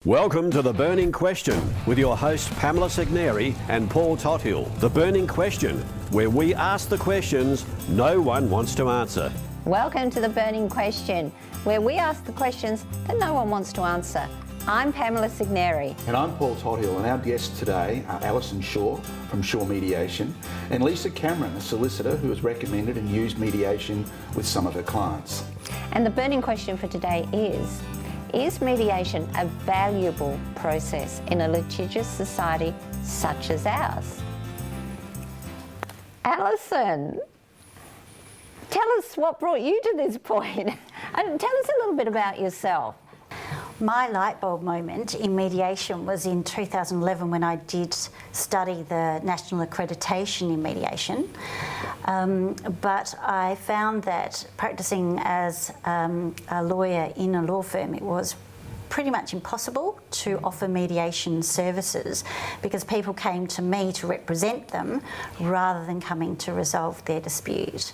Welcome to The Burning Question with your hosts Pamela Segneri and Paul Tothill. The Burning Question, where we ask the questions no one wants to answer. Welcome to The Burning Question, where we ask the questions that no one wants to answer. I'm Pamela Segneri. And I'm Paul Tothill, and our guests today are Alison from Shaw Mediation, and Lisa Cameron, a solicitor who has recommended and used mediation with some of her clients. And the burning question for today is mediation a valuable process in a litigious society such as ours? Alison, tell us what brought you to this point. And tell us a little bit about yourself. My light bulb moment in mediation was in 2011 when I did study the national accreditation in mediation. But I found that practicing as a lawyer in a law firm, it was pretty much impossible to offer mediation services because people came to me to represent them rather than coming to resolve their dispute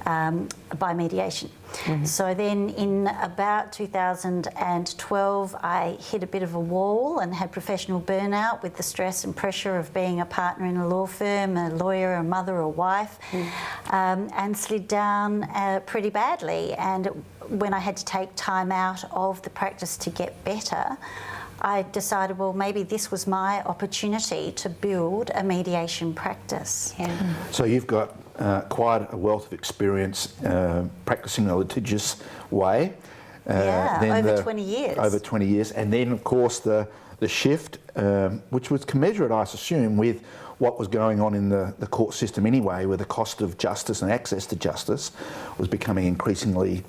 by mediation. Mm-hmm. So then in about 2012, I hit a bit of a wall and had professional burnout with the stress and pressure of being a partner in a law firm, a lawyer, a mother, a wife, and slid down pretty badly. And when I had to take time out of the practice to get better, I decided, well, maybe this was my opportunity to build a mediation practice. Yeah. So you've got quite a wealth of experience practicing a litigious way. Over 20 years. Over 20 years. And then, of course, the shift, which was commensurate, I assume, with what was going on in the court system anyway, where the cost of justice and access to justice was becoming increasingly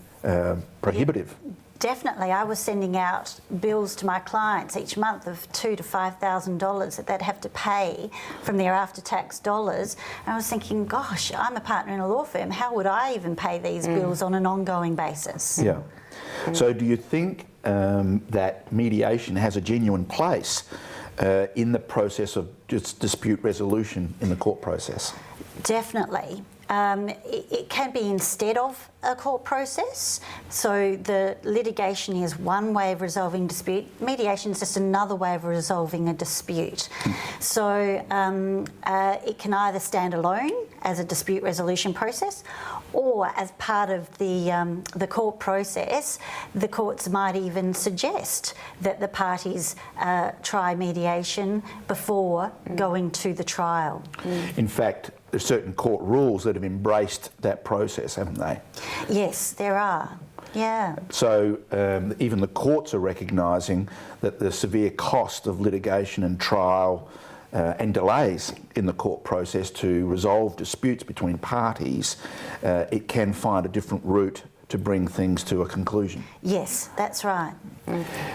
prohibitive. Definitely. I was sending out bills to my clients each month of $2,000 to $5,000 that they'd have to pay from their after-tax dollars. And I was thinking, gosh, I'm a partner in a law firm. How would I even pay these bills on an ongoing basis? Yeah. So do you think that mediation has a genuine place in the process of dispute resolution in the court process? Definitely. It can be instead of a court process. So the litigation is one way of resolving dispute. Mediation is just another way of resolving a dispute. So it can either stand alone as a dispute resolution process, or as part of the court process, the courts might even suggest that the parties try mediation before going to the trial. In fact, there's certain court rules that have embraced that process, haven't they? Yes, there are. Yeah. So even the courts are recognising that the severe cost of litigation and trial and delays in the court process to resolve disputes between parties, it can find a different route to bring things to a conclusion. Yes, that's right.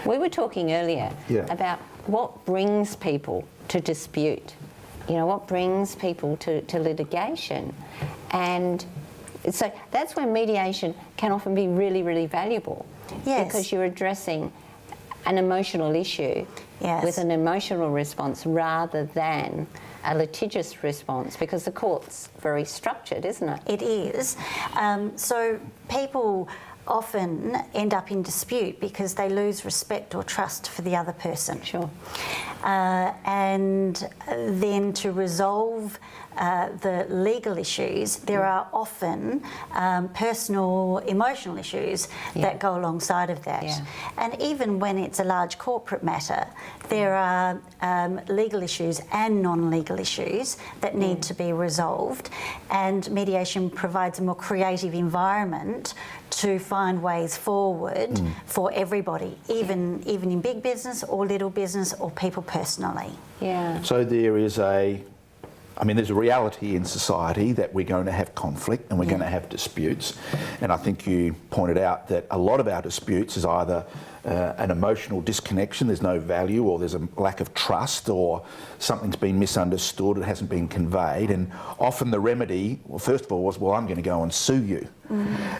We were talking earlier about what brings people to dispute. You know, what brings people to litigation. And so that's when mediation can often be really, really valuable. Yes. Because you're addressing an emotional issue with an emotional response rather than a litigious response, because the court's very structured, isn't it? It is. So people often end up in dispute because they lose respect or trust for the other person. Sure. And then to resolve the legal issues, there are often personal, emotional issues that go alongside of that. Yeah. And even when it's a large corporate matter, there are legal issues and non-legal issues that need to be resolved. And mediation provides a more creative environment to find ways forward for everybody, even in big business or little business or people personally. Yeah. So there's a reality in society that we're going to have conflict and we're going to have disputes. And I think you pointed out that a lot of our disputes is either an emotional disconnection, there's no value, or there's a lack of trust, or something's been misunderstood, it hasn't been conveyed. And often the remedy, well, first of all, was, well, I'm going to go and sue you.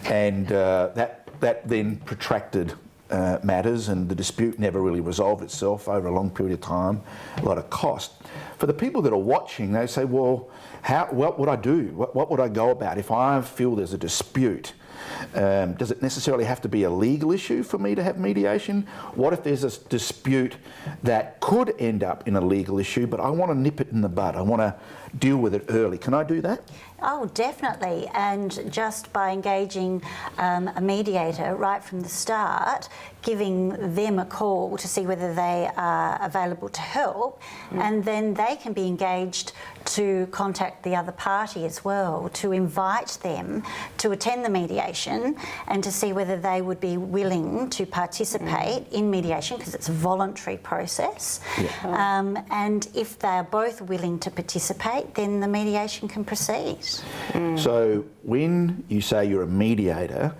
And that then protracted matters, and the dispute never really resolved itself over a long period of time, a lot of cost. For the people that are watching, they say, well, what would I do? What would I go about if I feel there's a dispute? Does it necessarily have to be a legal issue for me to have mediation? What if there's a dispute that could end up in a legal issue, but I want to nip it in the bud? I want to deal with it early. Can I do that? Oh, definitely. And just by engaging a mediator right from the start, giving them a call to see whether they are available to help, and then they can be engaged to contact the other party as well, to invite them to attend the mediation and to see whether they would be willing to participate in mediation, because it's a voluntary process. Yeah. And if they're both willing to participate, then the mediation can proceed. So when you say you're a mediator,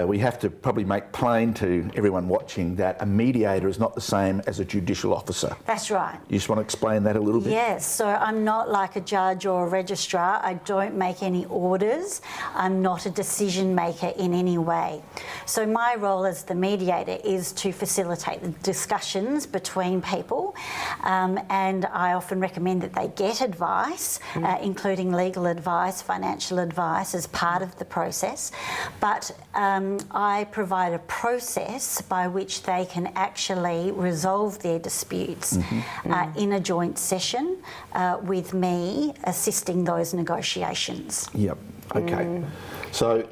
we have to probably make plain to everyone watching that a mediator is not the same as a judicial officer. That's right. You just want to explain that a little bit? Yes, so I'm not like a judge or a registrar. I don't make any orders. I'm not a decision maker in any way. So my role as the mediator is to facilitate the discussions between people, and I often recommend that they get advice, including legal advice, financial advice as part of the process. But I provide a process by which they can actually resolve their disputes in a joint session with me assisting those negotiations. Yep, okay. So,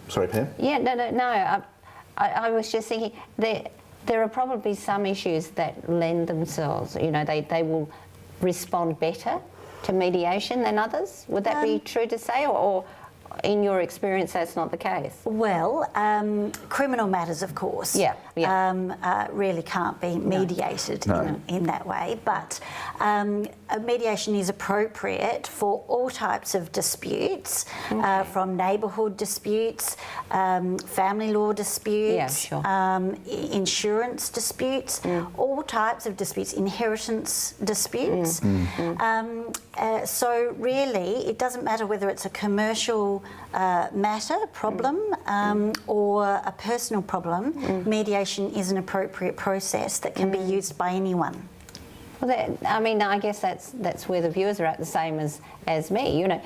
sorry Pam? Yeah, no. I was just thinking there are probably some issues that lend themselves, you know, they will respond better to mediation than others. Would that be true to say, or in your experience, that's not the case? Well, criminal matters, of course, really can't be mediated in that way. But mediation is appropriate for all types of disputes, from neighbourhood disputes, family law disputes, insurance disputes, all types of disputes, inheritance disputes. So really, it doesn't matter whether it's a commercial matter, problem, or a personal problem. Mediation is an appropriate process that can be used by anyone. Well, I guess that's where the viewers are at, the same as me. You know,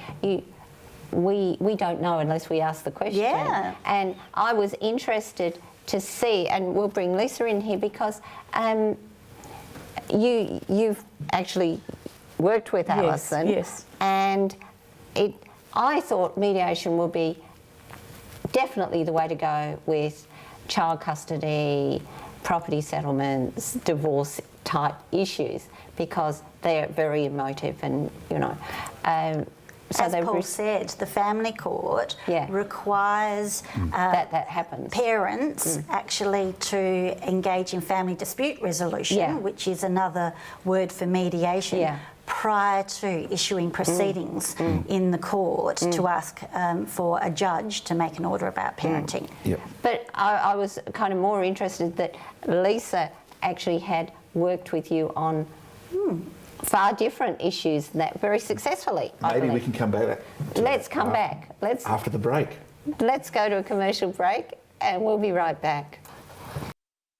we don't know unless we ask the question. Yeah. And I was interested to see, and we'll bring Lisa in here because you've actually worked with Alison. Yes. And I thought mediation would be definitely the way to go with child custody, property settlements, divorce type issues, because they're very emotive and, you know. So as Paul said, the family court requires that happens. Parents actually to engage in family dispute resolution, which is another word for mediation, prior to issuing proceedings in the court to ask for a judge to make an order about parenting. But I was kind of more interested that Lisa actually had worked with you on far different issues than that very successfully. Maybe we can come back. Let's come back. After the break. Let's go to a commercial break and we'll be right back.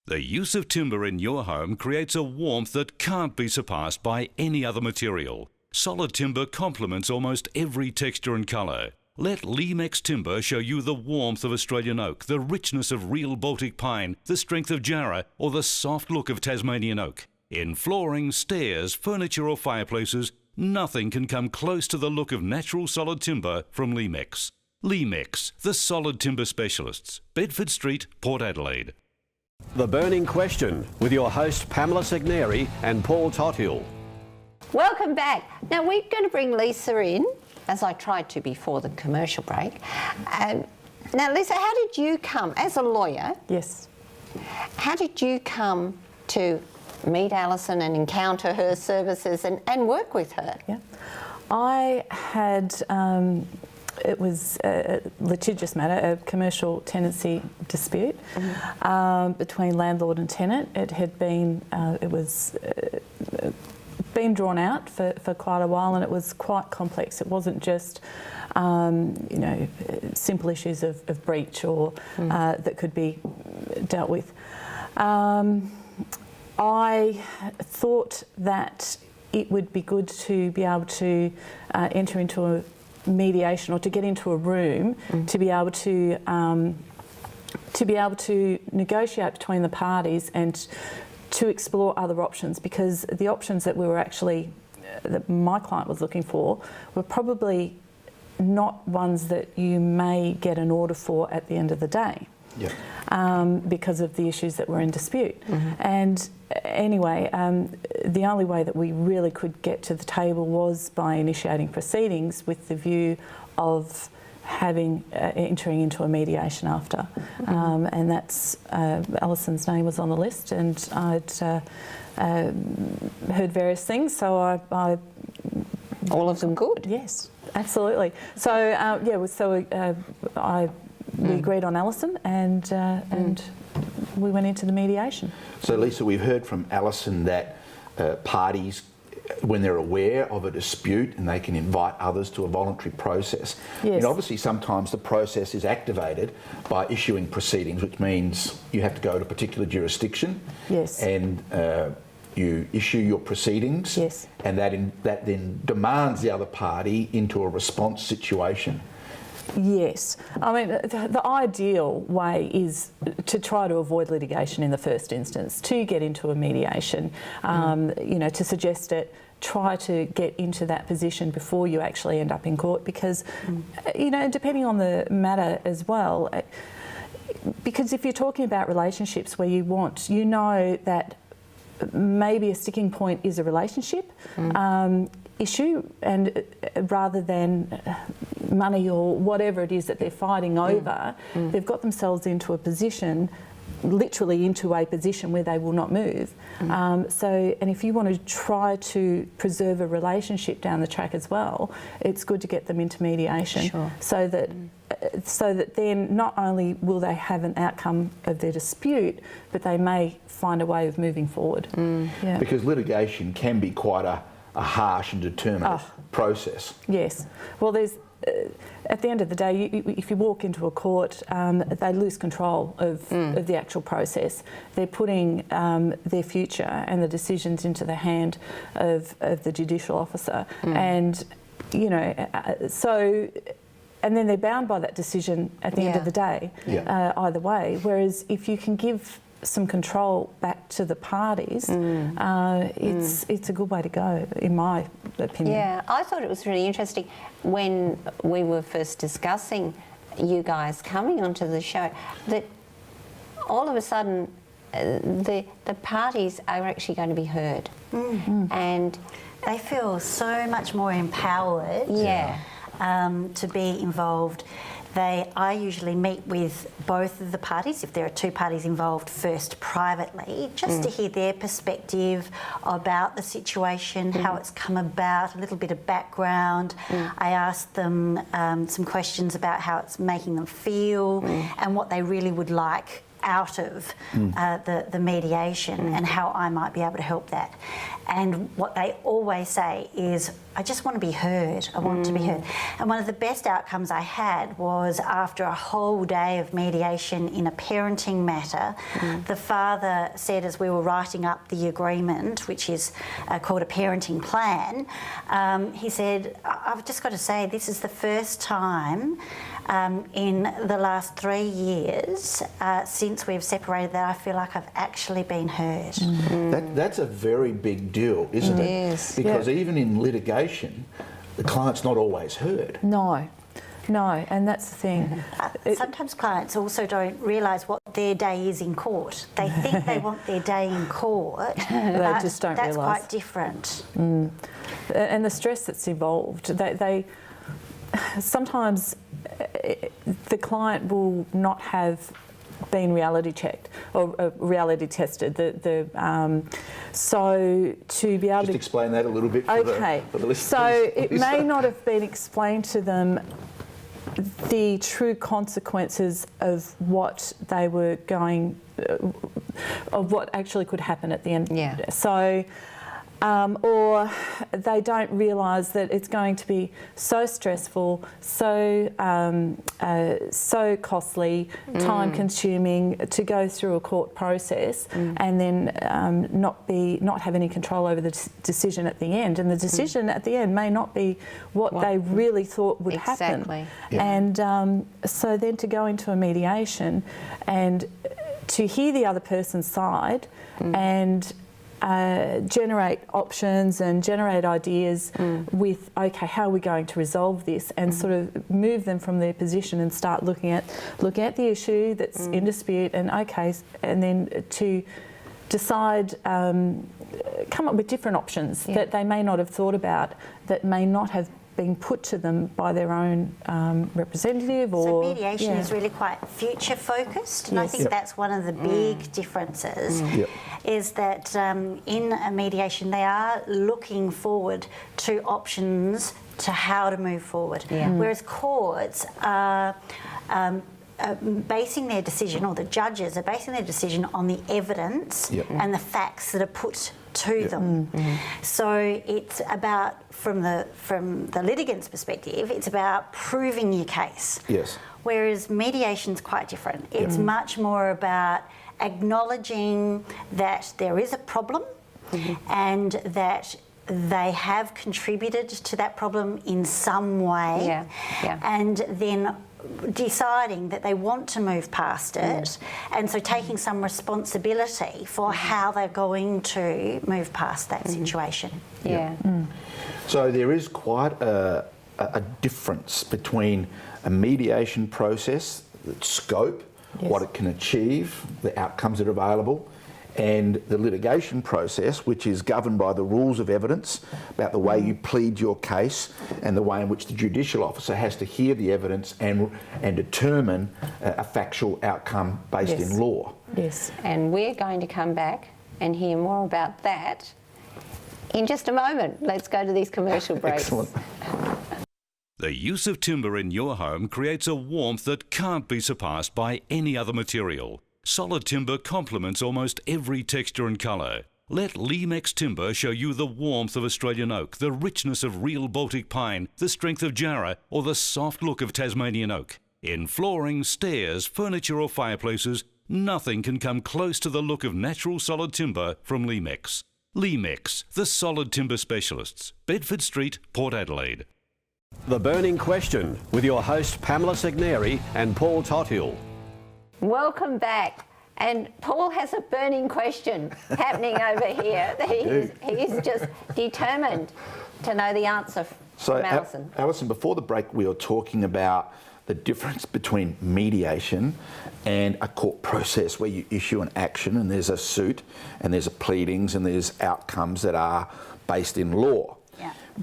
The use of timber in your home creates a warmth that can't be surpassed by any other material. Solid timber complements almost every texture and colour. Let Limex Timber show you the warmth of Australian oak, the richness of real Baltic pine, the strength of Jarrah, or the soft look of Tasmanian oak. In flooring, stairs, furniture or fireplaces, nothing can come close to the look of natural solid timber from Limex. Limex, the solid timber specialists. Bedford Street, Port Adelaide. The Burning Question with your host Pamela Segneri and Paul Tothill. Welcome back. Now we're going to bring Lisa in, as I tried to before the commercial break. Now Lisa, how did you come, as a lawyer? Yes. How did you come to meet Alison and encounter her services and work with her? Yeah. I had, it was a litigious matter, a commercial tenancy dispute between landlord and tenant. It had been, it was been drawn out for quite a while, and it was quite complex. It wasn't just, you know, simple issues of breach or that could be dealt with. I thought that it would be good to be able to enter into mediation or to get into a room to be able to negotiate between the parties and to explore other options, because the options that we were actually, that my client was looking for, were probably not ones that you may get an order for at the end of the day. Yeah. Because of the issues that were in dispute. And anyway, the only way that we really could get to the table was by initiating proceedings with the view of having entering into a mediation after. And that's Alison's name was on the list, and I'd heard various things, so I all of them good. Yes, absolutely. So we agreed on Alison, and we went into the mediation. So Lisa, we've heard from Alison that parties, when they're aware of a dispute, and they can invite others to a voluntary process. Yes. And obviously sometimes the process is activated by issuing proceedings, which means you have to go to a particular jurisdiction. Yes. And you issue your proceedings. Yes. And that then demands the other party into a response situation. Yes. I mean, the ideal way is to try to avoid litigation in the first instance, to get into a mediation, you know, to suggest it, try to get into that position before you actually end up in court, because, you know, depending on the matter as well, because if you're talking about relationships where you know that maybe a sticking point is a relationship issue, and rather than money or whatever it is that they're fighting over, they've got themselves into a position, literally into a position where they will not move. And if you want to try to preserve a relationship down the track as well, it's good to get them into mediation. Sure. so that then not only will they have an outcome of their dispute, but they may find a way of moving forward. Yeah. Because litigation can be quite a harsh and determinate process. Yes. Well, there's at the end of the day, if you walk into a court, they lose control of the actual process. They're putting their future and the decisions into the hand of the judicial officer, and you know, and then they're bound by that decision at the end of the day, either way. Whereas if you can give some control back to the parties, it's a good way to go, in my opinion. Yeah, I thought it was really interesting when we were first discussing you guys coming onto the show, that all of a sudden the parties are actually going to be heard. And they feel so much more empowered to be involved. I usually meet with both of the parties, if there are two parties involved, first privately, just to hear their perspective about the situation, how it's come about, a little bit of background. I ask them some questions about how it's making them feel and what they really would like out of the mediation and how I might be able to help that. And what they always say is, I just want to be heard. I want to be heard. And one of the best outcomes I had was after a whole day of mediation in a parenting matter, the father said, as we were writing up the agreement, which is called a parenting plan, he said, I've just got to say, this is the first time in the last 3 years since we've separated that I feel like I've actually been heard. That's a very big deal, isn't it? Yes. Because even in litigation, the client's not always heard. No, and that's the thing. Sometimes clients also don't realise what their day is in court. They think they want their day in court, they just don't that's realise. quite different. And the stress that's involved, they sometimes the client will not have been reality checked or reality tested. So to be able Just to explain that a little bit for the listeners. So it may not have been explained to them the true consequences of what they were going, of what actually could happen at the end. Yeah. So or they don't realise that it's going to be so stressful, so costly, time-consuming to go through a court process and then not have any control over the decision at the end. And the decision at the end may not be what they really thought would happen. Yeah. And so then to go into a mediation and to hear the other person's side and generate options and generate ideas with, okay, how are we going to resolve this, and sort of move them from their position and start looking at the issue that's in dispute, and okay, and then to decide, come up with different options that they may not have thought about, that may not have been put to them by their own representative. Or so mediation is really quite future focused, and I think that's one of the big differences, is that in a mediation they are looking forward to options to how to move forward, whereas courts are basing their decision, or the judges are basing their decision on the evidence and the facts that are put to them. So it's about, from the litigant's perspective, it's about proving your case. Yes. Whereas mediation's quite different. It's much more about acknowledging that there is a problem and that they have contributed to that problem in some way, and then deciding that they want to move past it, and so taking some responsibility for how they're going to move past that situation. So there is quite a difference between a mediation process, its scope, what it can achieve, the outcomes that are available, and the litigation process, which is governed by the rules of evidence about the way you plead your case and the way in which the judicial officer has to hear the evidence and determine a factual outcome based in law. Yes. And we're going to come back and hear more about that in just a moment. Let's go to these commercial breaks. Excellent. The use of timber in your home creates a warmth that can't be surpassed by any other material. Solid timber complements almost every texture and colour. Let Limex Timber show you the warmth of Australian oak, the richness of real Baltic pine, the strength of Jarrah, or the soft look of Tasmanian oak. In flooring, stairs, furniture or fireplaces, nothing can come close to the look of natural solid timber from Limex. Limex, the solid timber specialists. Bedford Street, Port Adelaide. The Burning Question with your host Pamela Segneri and Paul Tothill. Welcome back. And Paul has a burning question happening over here. He's just determined to know the answer from Alison. Alison, before the break we were talking about the difference between mediation and a court process where you issue an action and there's a suit and there's a pleadings and there's outcomes that are based in law.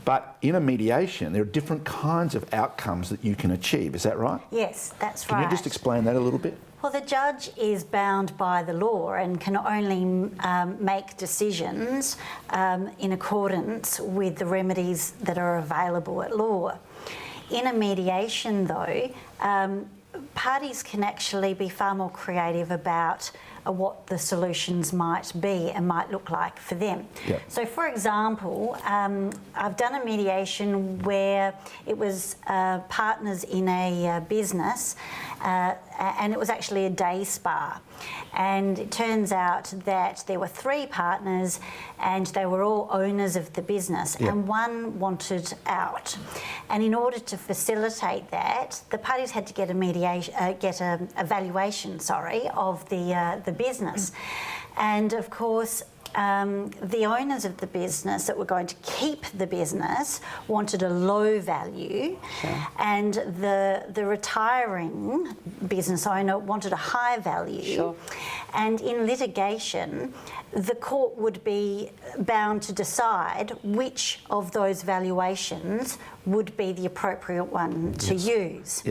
But in a mediation, there are different kinds of outcomes that you can achieve. Is that right? Yes, that's right. Can you just explain that a little bit? Well, the judge is bound by the law and can only make decisions in accordance with the remedies that are available at law. In a mediation, though, parties can actually be far more creative about what the solutions might be and might look like for them. So, for example, I've done a mediation where it was partners in a business, and it was actually a day spa. And it turns out that there were 3 partners and they were all owners of the business, and one wanted out. And in order to facilitate that, the parties had to get a valuation of the business. And of course, the owners of the business that were going to keep the business wanted a low value, and the retiring business owner wanted a high value. And in litigation, the court would be bound to decide which of those valuations would be the appropriate one to use.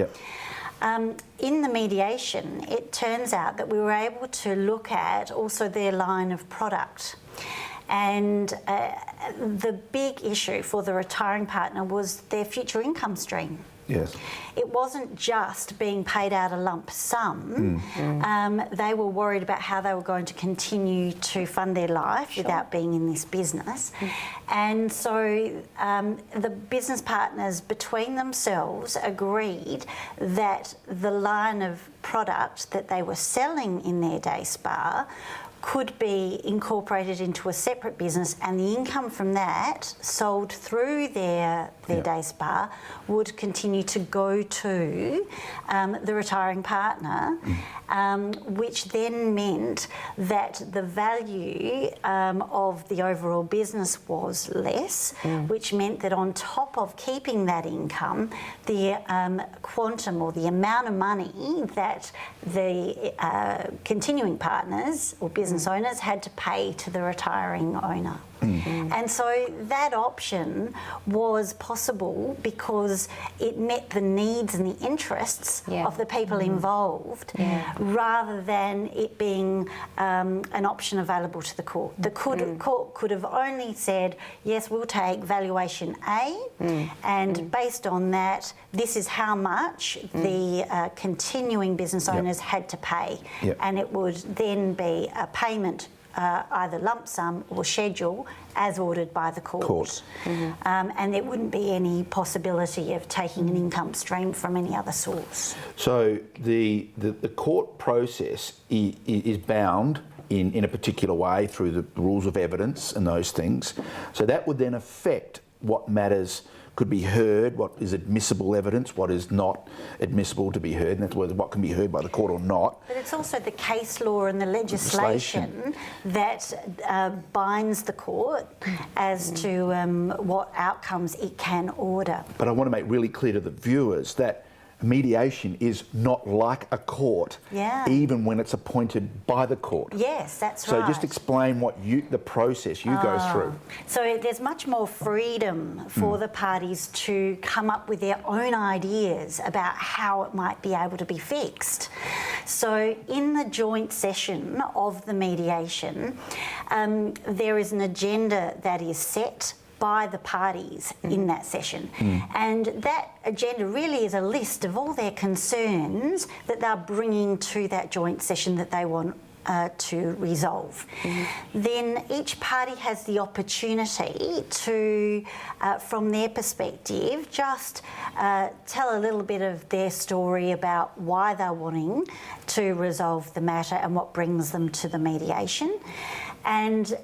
In the mediation, it turns out that we were able to look at also their line of product. And the big issue for the retiring partner was their future income stream. Yes. It wasn't just being paid out a lump sum. They were worried about how they were going to continue to fund their life without being in this business. And so the business partners between themselves agreed that the line of product that they were selling in their day spa could be incorporated into a separate business, and the income from that sold through their day spa would continue to go to the retiring partner, which then meant that the value of the overall business was less, which meant that on top of keeping that income, the quantum or the amount of money that the continuing partners or business owners had to pay to the retiring owner. And so that option was possible because it met the needs and the interests of the people involved, rather than it being an option available to the court. The court could have only said, yes, we'll take valuation A, and based on that, this is how much the continuing business owners had to pay. And it would then be a payment, either lump sum or schedule, as ordered by the court. And there wouldn't be any possibility of taking an income stream from any other source. So the court process is bound in a particular way through the rules of evidence and those things. So that would then affect what matters could be heard, what is admissible evidence, what is not admissible to be heard, and that's what can be heard by the court or not. But it's also the case law and the legislation that binds the court as to what outcomes it can order. But I want to make really clear to the viewers that mediation is not like a court, even when it's appointed by the court. Yes, that's right. So just explain what the process you go through. So there's much more freedom for the parties to come up with their own ideas about how it might be able to be fixed. So in the joint session of the mediation, there is an agenda that is set by the parties in that session. And that agenda really is a list of all their concerns that they're bringing to that joint session that they want to resolve. Then each party has the opportunity to, from their perspective, just tell a little bit of their story about why they're wanting to resolve the matter and what brings them to the mediation. And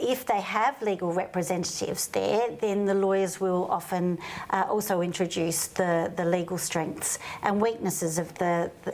if they have legal representatives there, then the lawyers will often also introduce the legal strengths and weaknesses of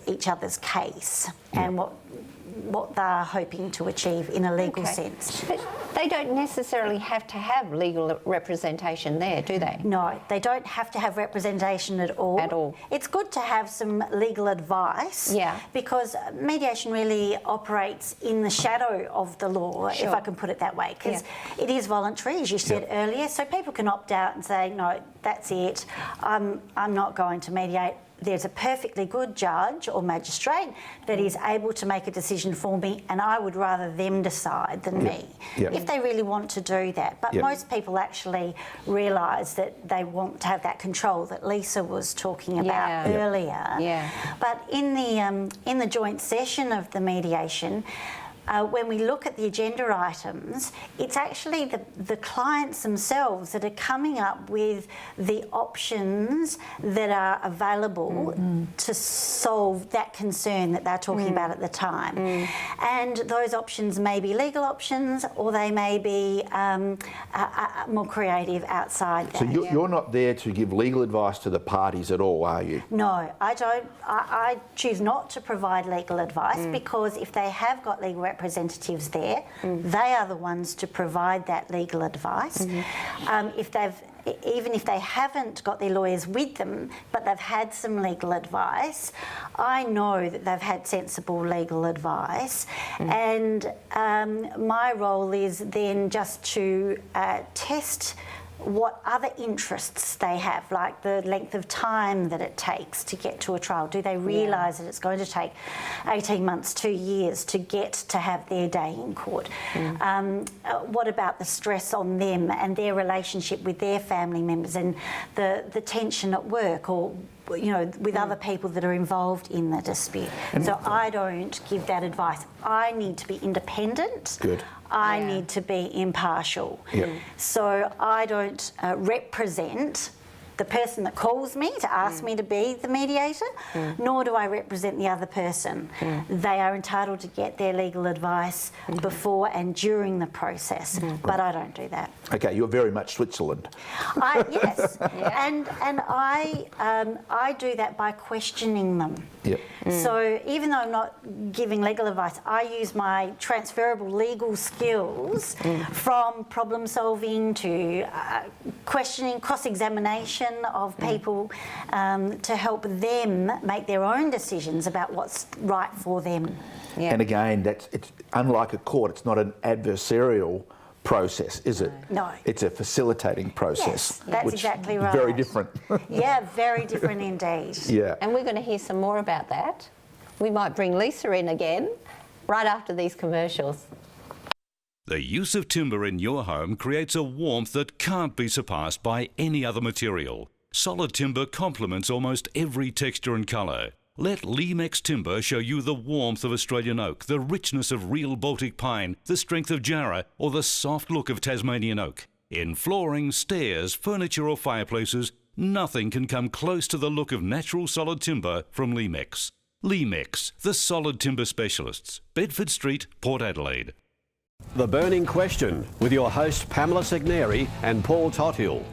each other's case and what they're hoping to achieve in a legal sense. But they don't necessarily have to have legal representation there, do they? No, they don't have to have representation at all. At all. It's good to have some legal advice because mediation really operates in the shadow of the law, if I can put it that way, because it is voluntary, as you said earlier, so people can opt out and say, no, that's it, I'm not going to mediate. There's a perfectly good judge or magistrate that is able to make a decision for me, and I would rather them decide than me, if they really want to do that. But most people actually realise that they want to have that control that Lisa was talking about earlier. But in the joint session of the mediation, when we look at the agenda items, it's actually the clients themselves that are coming up with the options that are available to solve that concern that they're talking about at the time. And those options may be legal options, or they may be more creative outside that. So you're not there to give legal advice to the parties at all, are you? No, I don't. I choose not to provide legal advice because if they have got legal representatives there, they are the ones to provide that legal advice. Even if they haven't got their lawyers with them, but they've had some legal advice, I know that they've had sensible legal advice, and my role is then just to test what other interests they have, like the length of time that it takes to get to a trial. Do they realise that it's going to take 18 months, 2 years to get to have their day in court? What about the stress on them and their relationship with their family members and the tension at work, or with other people that are involved in the dispute? So I don't give that advice. I need to be independent. Good. I need to be impartial. So I don't represent the person that calls me to ask me to be the mediator, nor do I represent the other person. They are entitled to get their legal advice before and during the process, but I don't do that. Okay, you're very much Switzerland. Yes, and I do that by questioning them. Yep. So even though I'm not giving legal advice, I use my transferable legal skills from problem solving to questioning, cross-examination of people to help them make their own decisions about what's right for them. And again, it's unlike a court, it's not an adversarial process, is it? No. It's a facilitating process. Yes, that's which exactly is right. Very different. Yeah, very different indeed. Yeah. And we're going to hear some more about that. We might bring Lisa in again right after these commercials. The use of timber in your home creates a warmth that can't be surpassed by any other material. Solid timber complements almost every texture and colour. Let Limex Timber show you the warmth of Australian oak, the richness of real Baltic pine, the strength of Jarrah, or the soft look of Tasmanian oak. In flooring, stairs, furniture or fireplaces, nothing can come close to the look of natural solid timber from Limex. Limex, the solid timber specialists. Bedford Street, Port Adelaide. The Burning Question with your hosts Pamela Segneri and Paul Tothill.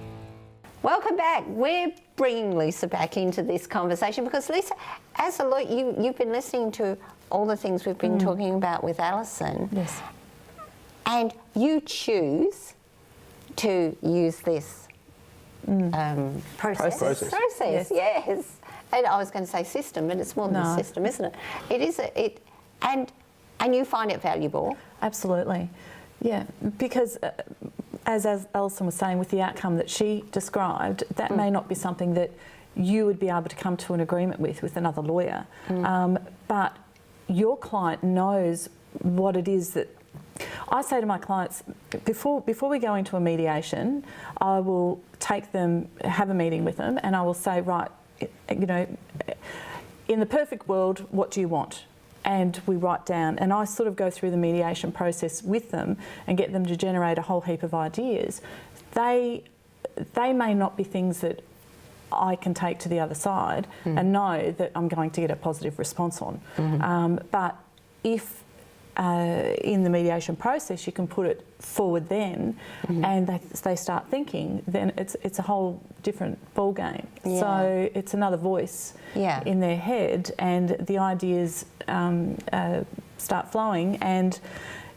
Welcome back. We're bringing Lisa back into this conversation because, Lisa, as a lawyer, you've been listening to all the things we've been talking about with Alison. Yes. And you choose to use this process. Yes. And I was going to say system, but it's more than a system, isn't it? It is. And you find it valuable. Absolutely. Yeah, because as Alison was saying, with the outcome that she described, that may not be something that you would be able to come to an agreement with another lawyer. But your client knows what it is that... I say to my clients, before we go into a mediation, I will take them, have a meeting with them, and I will say, right, in the perfect world, what do you want? And we write down, and I sort of go through the mediation process with them and get them to generate a whole heap of ideas. They may not be things that I can take to the other side and know that I'm going to get a positive response on. But if in the mediation process you can put it forward then and they start thinking, then it's a whole different ball game. So it's another voice in their head, and the ideas start flowing, and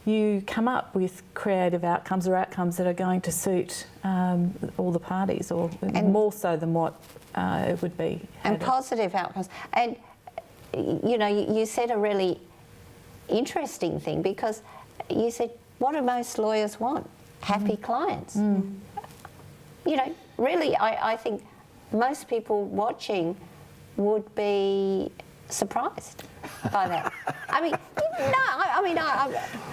you come up with creative outcomes or outcomes that are going to suit all the parties, or more so than what it would be. And positive outcomes. And, you said a really interesting thing, because you said, what do most lawyers want? Happy clients. Really, I think most people watching would be surprised by that. I mean,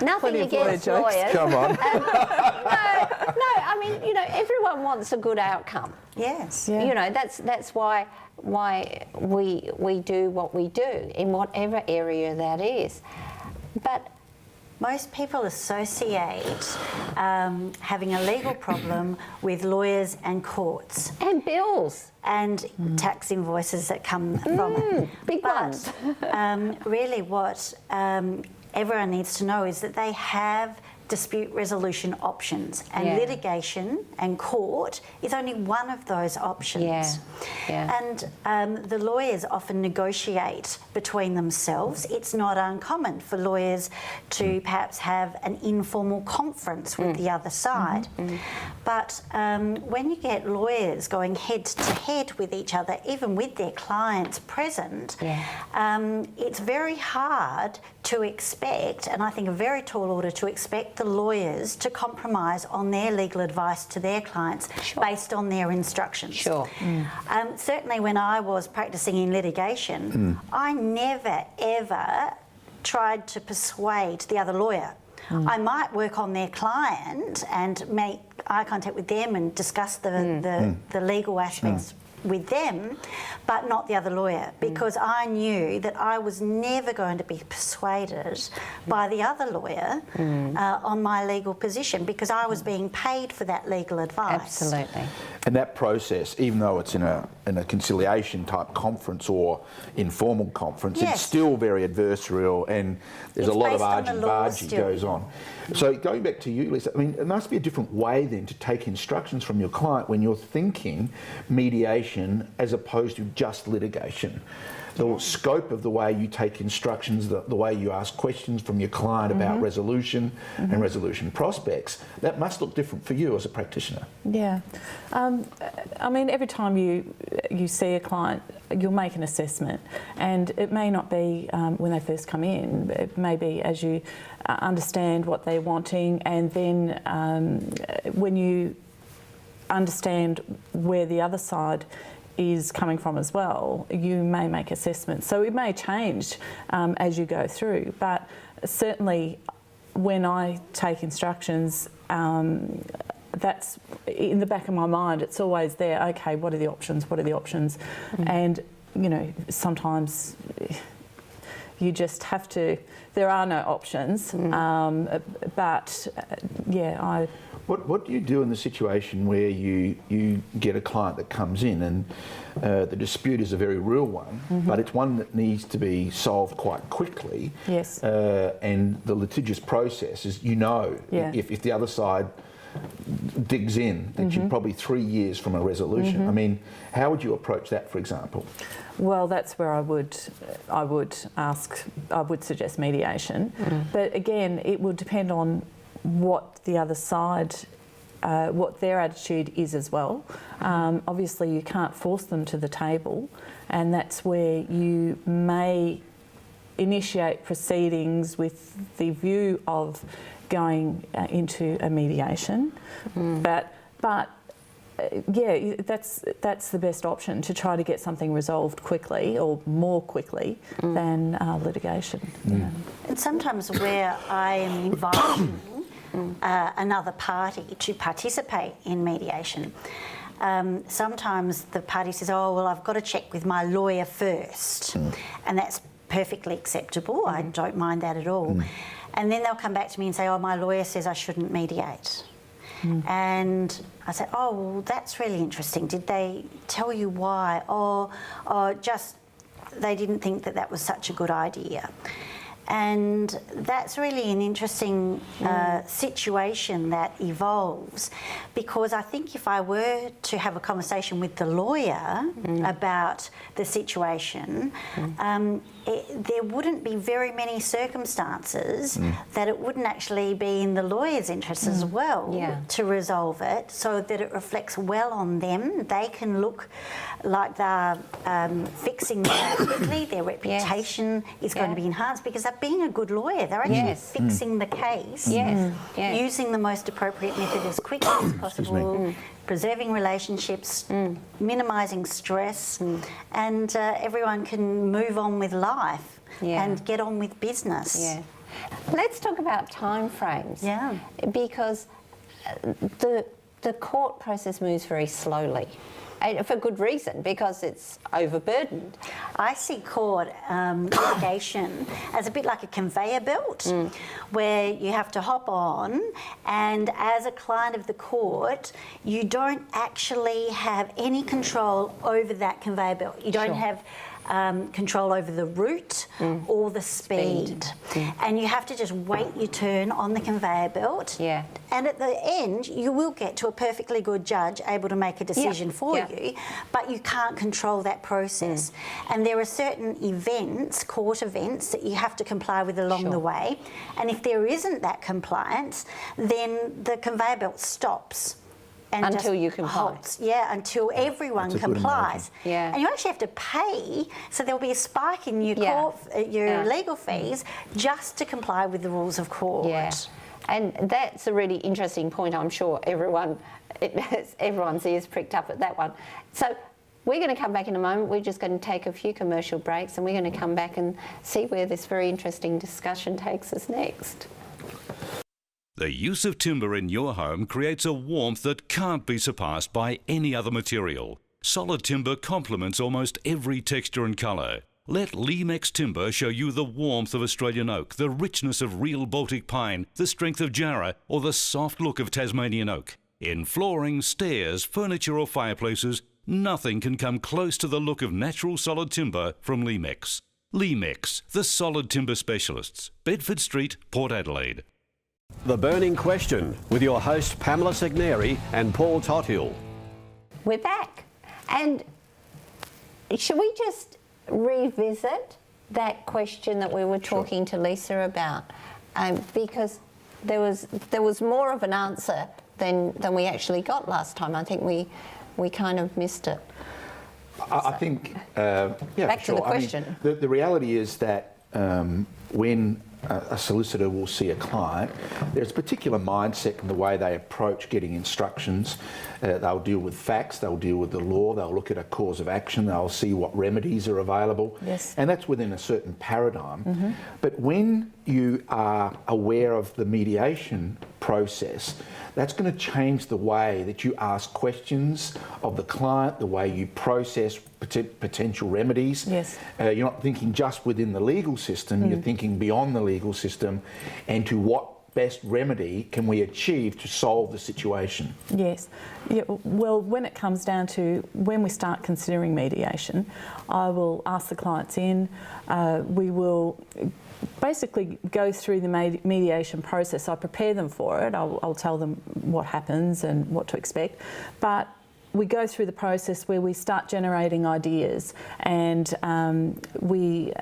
nothing against lawyers. Come on. I mean, everyone wants a good outcome. Yes. Yeah. That's why we do what we do in whatever area that is. But most people associate having a legal problem with lawyers and courts. And bills. And tax invoices that come from it. Big ones. Really what everyone needs to know is that they have dispute resolution options, and litigation and court is only one of those options. And the lawyers often negotiate between themselves. It's not uncommon for lawyers to perhaps have an informal conference with the other side. But when you get lawyers going head to head with each other, even with their clients present, it's very hard to expect, and I think a very tall order, to expect the lawyers to compromise on their legal advice to their clients based on their instructions. Sure. Certainly when I was practicing in litigation, I never ever tried to persuade the other lawyer. I might work on their client and make eye contact with them and discuss the legal aspects with them, but not the other lawyer, because I knew that I was never going to be persuaded by the other lawyer on my legal position, because I was being paid for that legal advice. Absolutely. And that process, even though it's in a conciliation type conference or informal conference, it's still very adversarial, and there's a lot of argy-bargy goes on. So going back to you, Lisa, I mean, it must be a different way then to take instructions from your client when you're thinking mediation as opposed to just litigation. The scope of the way you take instructions, the way you ask questions from your client about resolution and resolution prospects, that must look different for you as a practitioner. Yeah. I mean, every time you see a client, you'll make an assessment, and it may not be when they first come in. It may be as you understand what they're wanting, and then when you understand where the other side is coming from as well, you may make assessments. So it may change as you go through, but certainly when I take instructions, that's in the back of my mind. It's always there. Okay, what are the options? What are the options? And you know, sometimes you just have to. There are no options, but yeah, What do you do in the situation where you get a client that comes in and the dispute is a very real one, but it's one that needs to be solved quite quickly? Yes. And the litigious process is, if the other side digs in, that you're probably 3 years from a resolution. I mean, how would you approach that, for example? Well, that's where I would suggest mediation. But again, it would depend on what the other side, what their attitude is as well. Obviously, you can't force them to the table, and that's where you may initiate proceedings with the view of going into a mediation. But yeah, that's the best option, to try to get something resolved quickly or more quickly than litigation. And sometimes where I am inviting another party to participate in mediation, sometimes the party says, oh, well, I've got to check with my lawyer first. And that's perfectly acceptable. I don't mind that at all. And then they'll come back to me and say, oh, my lawyer says I shouldn't mediate. And I said, oh, well, that's really interesting. Did they tell you why? Or just they didn't think that was such a good idea. And that's really an interesting situation that evolves, because I think if I were to have a conversation with the lawyer about the situation, there wouldn't be very many circumstances that it wouldn't actually be in the lawyer's interest as well to resolve it, so that it reflects well on them. They can look like they're fixing that quickly. Their reputation is going to be enhanced because they're being a good lawyer. They're actually fixing the case, using the most appropriate method as quickly as possible, preserving relationships, minimising stress, and everyone can move on with life and get on with business. Let's talk about timeframes. Because the court process moves very slowly. For good reason, because it's overburdened. I see court litigation as a bit like a conveyor belt, where you have to hop on, and as a client of the court, you don't actually have any control over that conveyor belt. You don't have control over the route or the speed. And you have to just wait your turn on the conveyor belt. And at the end, you will get to a perfectly good judge able to make a decision for you, but you can't control that process. And there are certain events, court events, that you have to comply with along the way. And if there isn't that compliance, then the conveyor belt stops. and until just you comply. halts. Yeah, until everyone That's a good complies. Yeah. And you actually have to pay, so there'll be a spike in your legal fees just to comply with the rules of court. Yeah, and that's a really interesting point. I'm sure everyone's ears pricked up at that one. So we're going to come back in a moment. We're just going to take a few commercial breaks, and we're going to come back and see where this very interesting discussion takes us next. The use of timber in your home creates a warmth that can't be surpassed by any other material. Solid timber complements almost every texture and colour. Let Limex Timber show you the warmth of Australian oak, the richness of real Baltic pine, the strength of Jarrah, or the soft look of Tasmanian oak. In flooring, stairs, furniture or fireplaces, nothing can come close to the look of natural solid timber from Limex. Limex, the solid timber specialists. Bedford Street, Port Adelaide. The Burning Question with your hosts Pamela Segneri and Paul Tothill. We're back, and should we just revisit that question that we were talking to Lisa about? Because there was more of an answer than we actually got last time. I think we kind of missed it. I think, back to the question. I mean, the reality is that when a solicitor will see a client, there's a particular mindset in the way they approach getting instructions. They'll deal with facts, they'll deal with the law, they'll look at a cause of action, they'll see what remedies are available. Yes. And that's within a certain paradigm. But when you are aware of the mediation process, that's going to change the way that you ask questions of the client, the way you process potential remedies. Yes. You're not thinking just within the legal system, you're thinking beyond the legal system and to what best remedy can we achieve to solve the situation. Yes. Yeah, well, when it comes down to when we start considering mediation, I will ask the clients in, we will basically go through the mediation process. I prepare them for it. I'll tell them what happens and what to expect. But we go through the process where we start generating ideas and we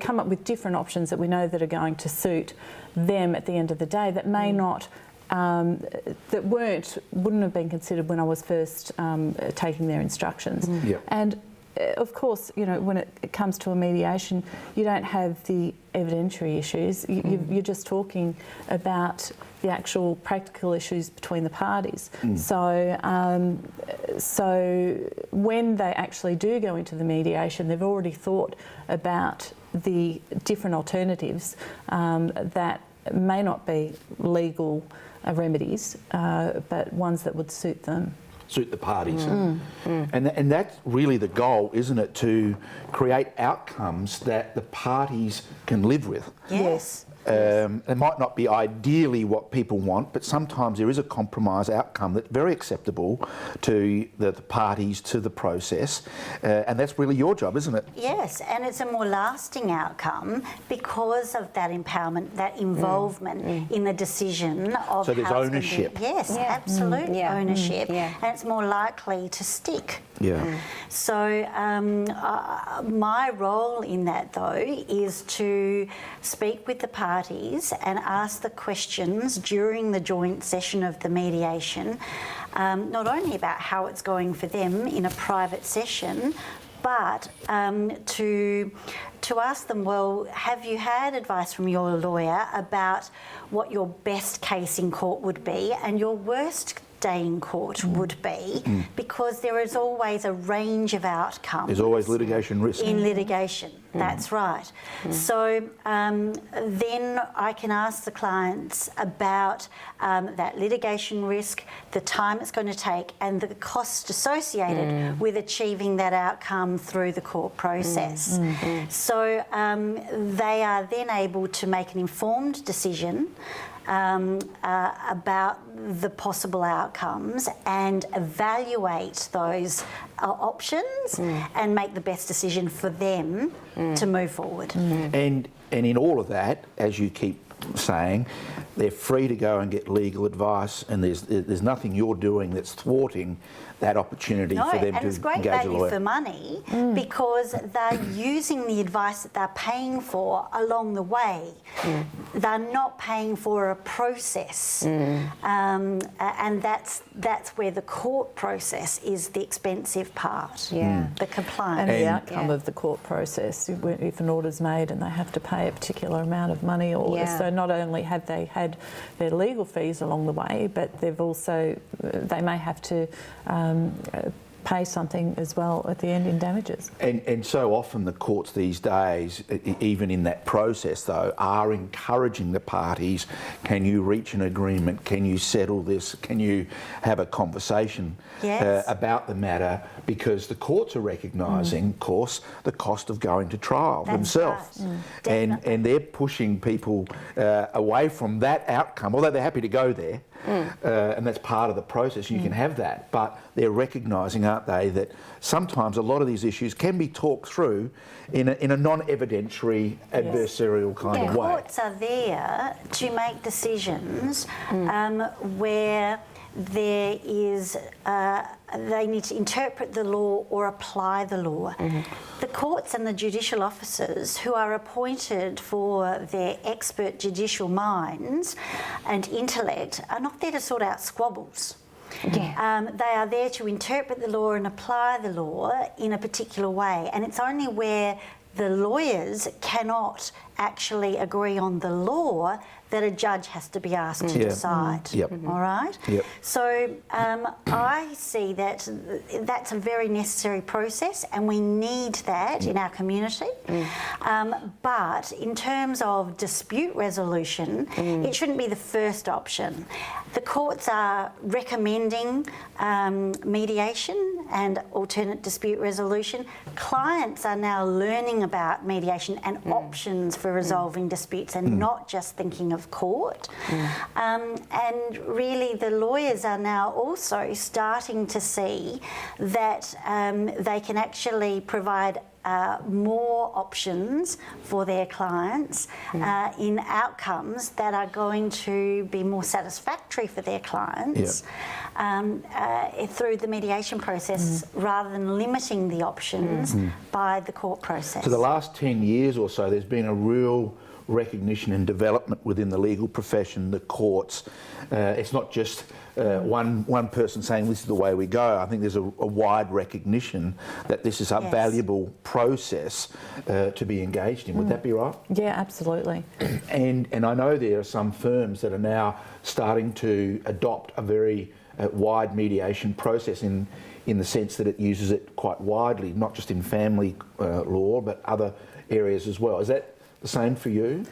come up with different options that we know that are going to suit them at the end of the day that may not, that wouldn't have been considered when I was first taking their instructions. And of course, you know, when it comes to a mediation, you don't have the evidentiary issues. You're just talking about the actual practical issues between the parties. So when they actually do go into the mediation, they've already thought about the different alternatives that may not be legal remedies, but ones that would suit them. Suit the parties. And that's really the goal, isn't it, to create outcomes that the parties can live with. Yes. It might not be ideally what people want, but sometimes there is a compromise outcome that's very acceptable to the parties, to the process, and that's really your job, isn't it? Yes, and it's a more lasting outcome because of that empowerment, that involvement in the decision of so there's how ownership. It's going to be. Yes, absolutely ownership, Yeah. and it's more likely to stick. Yeah. So my role in that, though, is to speak with the parties and ask the questions during the joint session of the mediation, not only about how it's going for them in a private session, but to ask them, well, have you had advice from your lawyer about what your best case in court would be and your worst day in court would be, because there is always a range of outcomes. There's always litigation risk. In litigation, that's right. So then I can ask the clients about that litigation risk, the time it's going to take and the cost associated with achieving that outcome through the court process. So they are then able to make an informed decision about the possible outcomes and evaluate those options and make the best decision for them to move forward. And in all of that, as you keep saying, they're free to go and get legal advice, and there's nothing you're doing that's thwarting that opportunity for them to engage a lawyer. And it's great value for money because they're using the advice that they're paying for along the way. They're not paying for a process, and that's where the court process is the expensive part. The compliance and the outcome of the court process. If an order's made and they have to pay a particular amount of money, or so not only have they had their legal fees along the way, but they've also they may have to pay something as well at the end in damages. And so often the courts these days, even in that process though, are encouraging the parties, can you reach an agreement, can you settle this, can you have a conversation about the matter, because the courts are recognising, of course, the cost of going to trial themselves. Right. And they're pushing people away from that outcome, although they're happy to go there. And that's part of the process, you can have that, but they're recognising, aren't they, that sometimes a lot of these issues can be talked through in a non-evidentiary, adversarial kind of way. Courts are there to make decisions where there is they need to interpret the law or apply the law. The courts and the judicial officers who are appointed for their expert judicial minds and intellect are not there to sort out squabbles. They are there to interpret the law and apply the law in a particular way, and it's only where the lawyers cannot actually agree on the law that a judge has to be asked to decide. All right? So I see that that's a very necessary process, and we need that in our community. But in terms of dispute resolution, it shouldn't be the first option. The courts are recommending mediation and alternate dispute resolution. Clients are now learning about mediation and options for resolving disputes, and not just thinking of court. And really the lawyers are now also starting to see that they can actually provide more options for their clients in outcomes that are going to be more satisfactory for their clients through the mediation process, rather than limiting the options by the court process. For the last 10 years or so, there's been a real recognition and development within the legal profession, the courts. It's not just one person saying this is the way we go. I think there's a wide recognition that this is a valuable process to be engaged in. Would that be right? Yeah, absolutely. And I know there are some firms that are now starting to adopt a very wide mediation process in the sense that it uses it quite widely, not just in family law, but other areas as well. Is that the same for you?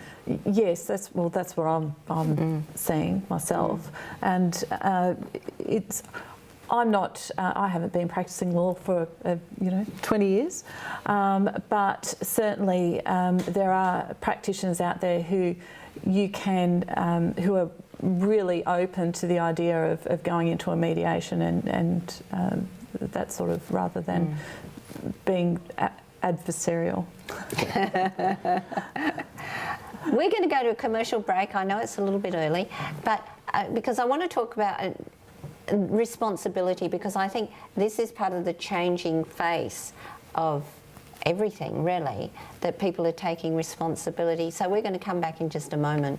Yes, that's what I'm seeing myself, and I'm not. I haven't been practicing law for 20 years, but certainly there are practitioners out there who you can who are really open to the idea of going into a mediation and that sort of, rather than being adversarial. We're going to go to a commercial break. I know it's a little bit early, but because I want to talk about responsibility, because I think this is part of the changing face of everything, really, that people are taking responsibility. So we're going to come back in just a moment.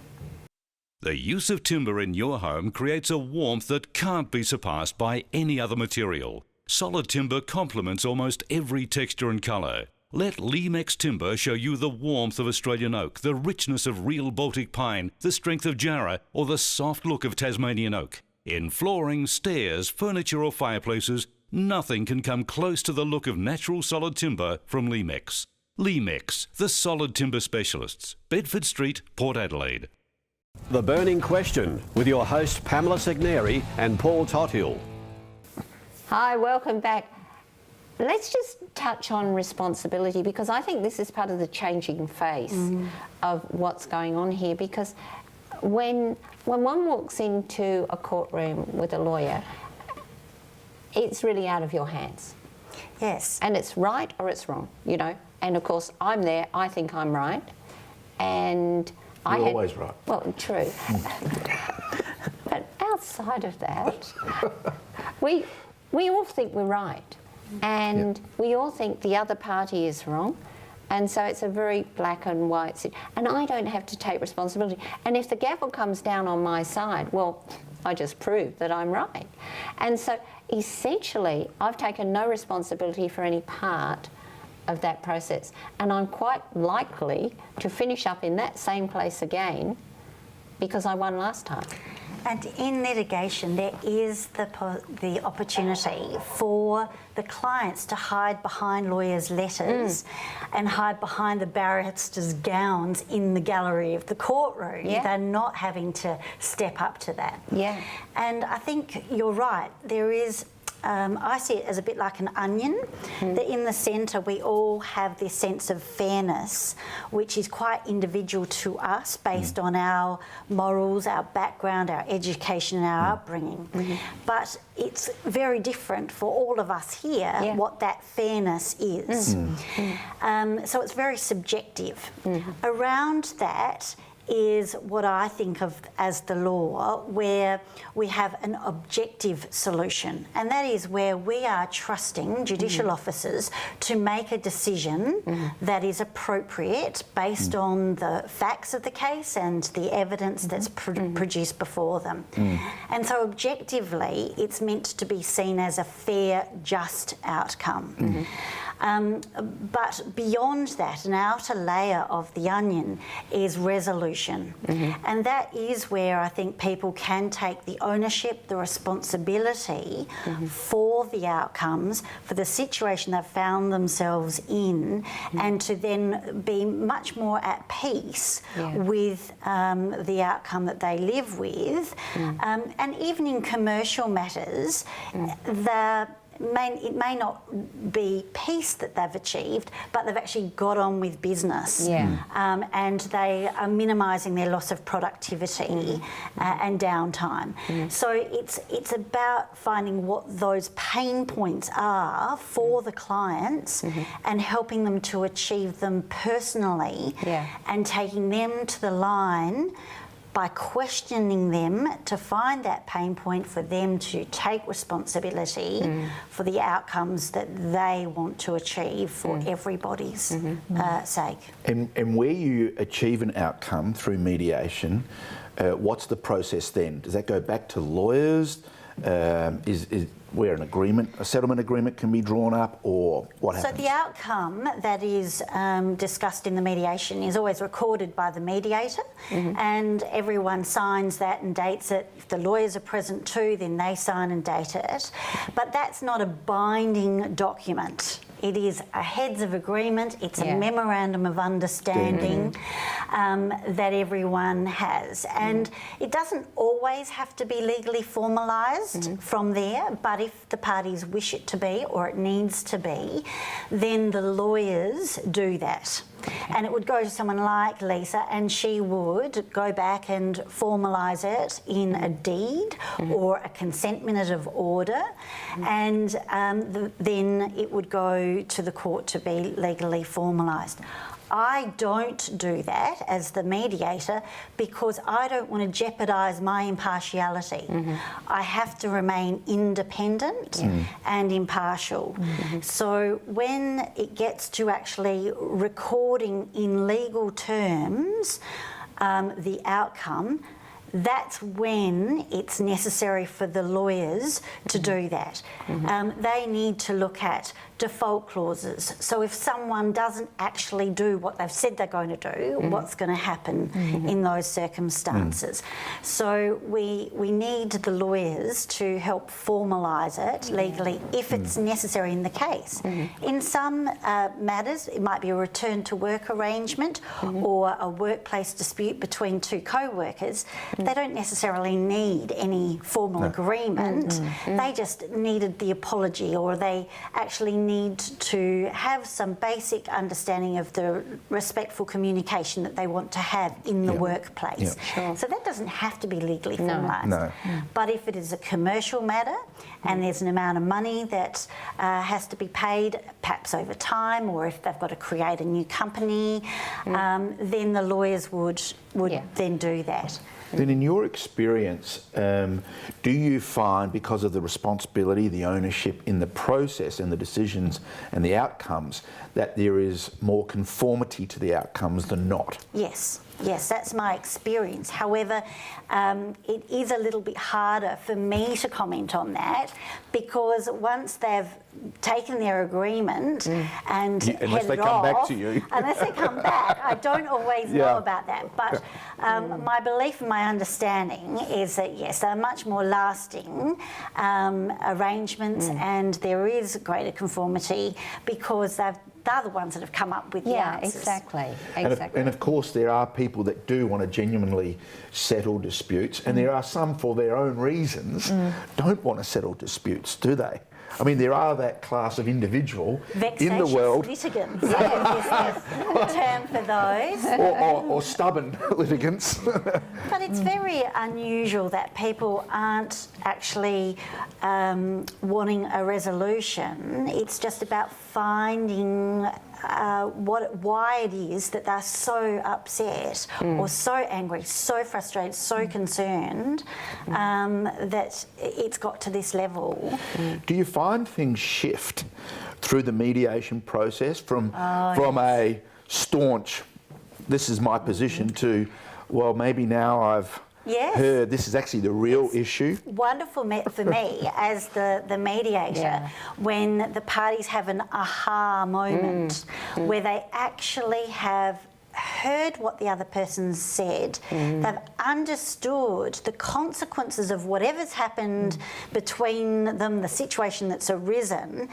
The use of timber in your home creates a warmth that can't be surpassed by any other material. Solid timber complements almost every texture and colour. Let Limex Timber show you the warmth of Australian oak, the richness of real Baltic pine, the strength of Jarrah, or the soft look of Tasmanian oak. In flooring, stairs, furniture or fireplaces, nothing can come close to the look of natural solid timber from Limex. Limex, the solid timber specialists. Bedford Street, Port Adelaide. The Burning Question with your hosts Pamela Segneri and Paul Tothill. Hi, welcome back. Let's just touch on responsibility, because I think this is part of the changing face of what's going on here, because when one walks into a courtroom with a lawyer, it's really out of your hands. Yes. And it's right or it's wrong, And of course, I'm there, I think I'm right. And You're always right. Well, true. But outside of that, we all think we're right, and we all think the other party is wrong. And so it's a very black and white and I don't have to take responsibility. And if the gavel comes down on my side, well, I just proved that I'm right. And so essentially, I've taken no responsibility for any part of that process. And I'm quite likely to finish up in that same place again because I won last time. And in litigation, there is the opportunity for the clients to hide behind lawyers' letters and hide behind the barristers' gowns in the gallery of the courtroom. Yeah. They're not having to step up to that. Yeah. And I think you're right. There is... I see it as a bit like an onion, that in the centre we all have this sense of fairness, which is quite individual to us based on our morals, our background, our education and our upbringing. But it's very different for all of us here what that fairness is. So it's very subjective. Around that is what I think of as the law, where we have an objective solution, and that is where we are trusting judicial officers to make a decision that is appropriate based on the facts of the case and the evidence that's produced before them. And so objectively, it's meant to be seen as a fair, just outcome. But beyond that, an outer layer of the onion is resolution. And that is where I think people can take the ownership, the responsibility for the outcomes, for the situation they've found themselves in, and to then be much more at peace with the outcome that they live with. And even in commercial matters, it may not be peace that they've achieved, but they've actually got on with business. And they are minimising their loss of productivity and downtime. So it's about finding what those pain points are for the clients and helping them to achieve them personally and taking them to the line by questioning them to find that pain point for them to take responsibility for the outcomes that they want to achieve for everybody's sake. And where you achieve an outcome through mediation, what's the process then? Does that go back to lawyers? Is where a settlement agreement can be drawn up, or what happens? So the outcome that is discussed in the mediation is always recorded by the mediator, and everyone signs that and dates it. If the lawyers are present too, then they sign and date it. But that's not a binding document. It is a heads of agreement, it's a memorandum of understanding that everyone has. And it doesn't always have to be legally formalised from there, but if the parties wish it to be or it needs to be, then the lawyers do that. And it would go to someone like Lisa, and she would go back and formalise it in a deed or a consent minute of order, and then it would go to the court to be legally formalised. I don't do that as the mediator because I don't want to jeopardise my impartiality. I have to remain independent and impartial. So when it gets to actually recording in legal terms the outcome, that's when it's necessary for the lawyers to do that. They need to look at default clauses. So if someone doesn't actually do what they've said they're going to do, what's going to happen in those circumstances? So we need the lawyers to help formalise it legally if it's necessary in the case. In some matters, it might be a return to work arrangement or a workplace dispute between two co-workers. they don't necessarily need any formal agreement. They just needed the apology, or they actually need to have some basic understanding of the respectful communication that they want to have in the workplace. So that doesn't have to be legally formalised. No. But if it is a commercial matter and there's an amount of money that has to be paid, perhaps over time, or if they've got to create a new company, then the lawyers would then do that. Then in your experience, do you find, because of the responsibility, the ownership in the process and the decisions and the outcomes, that there is more conformity to the outcomes than not? Yes. Yes, that's my experience. However, it is a little bit harder for me to comment on that, because once they've taken their agreement and unless they headed come back off, to you. unless they come back, I don't always know about that. But my belief and my understanding is that, yes, they're much more lasting arrangements, and there is greater conformity because they're the ones that have come up with the answers. Exactly. And of course, there are people that do want to genuinely settle disputes, and there are some, for their own reasons, don't want to settle disputes, do they? I mean, there are that class of individual in the world. Litigants, is the term for those. Or stubborn litigants. But it's very unusual that people aren't actually wanting a resolution. It's just about finding why it is that they're so upset or so angry, so frustrated, so concerned that it's got to this level. Do you find things shift through the mediation process from a staunch, this is my position, to, well, maybe now I've heard this is actually the real issue? Wonderful for me as the mediator when the parties have an aha moment where they actually have heard what the other person said, they've understood the consequences of whatever's happened between them, the situation that's arisen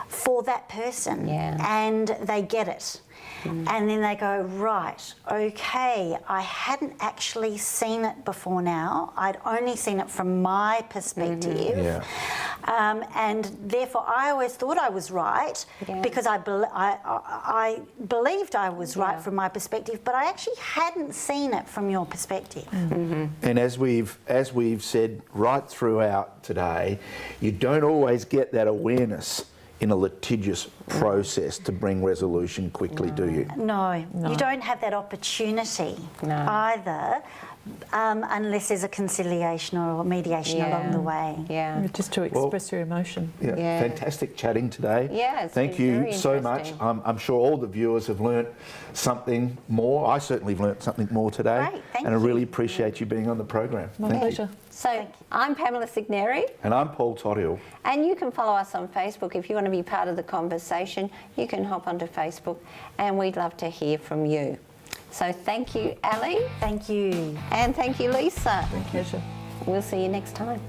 for that person, and they get it. And then they go, right, okay, I hadn't actually seen it before now. I'd only seen it from my perspective. And therefore I always thought I was right because I believed I was right from my perspective, but I actually hadn't seen it from your perspective. And as we've said right throughout today, you don't always get that awareness in a litigious process to bring resolution quickly, do you? No, you don't have that opportunity either, unless there's a conciliation or a mediation along the way. Just to express your emotion. Fantastic chatting today. Thank you so much. I'm sure all the viewers have learnt something more. I certainly have learnt something more today. Great, thank and I you. really appreciate you being on the program. My pleasure. So I'm Pamela Segneri. And I'm Paul Tothill. And you can follow us on Facebook. If you want to be part of the conversation, you can hop onto Facebook, and we'd love to hear from you. So thank you, Ali. Thank you. And thank you, Lisa. My pleasure. We'll see you next time.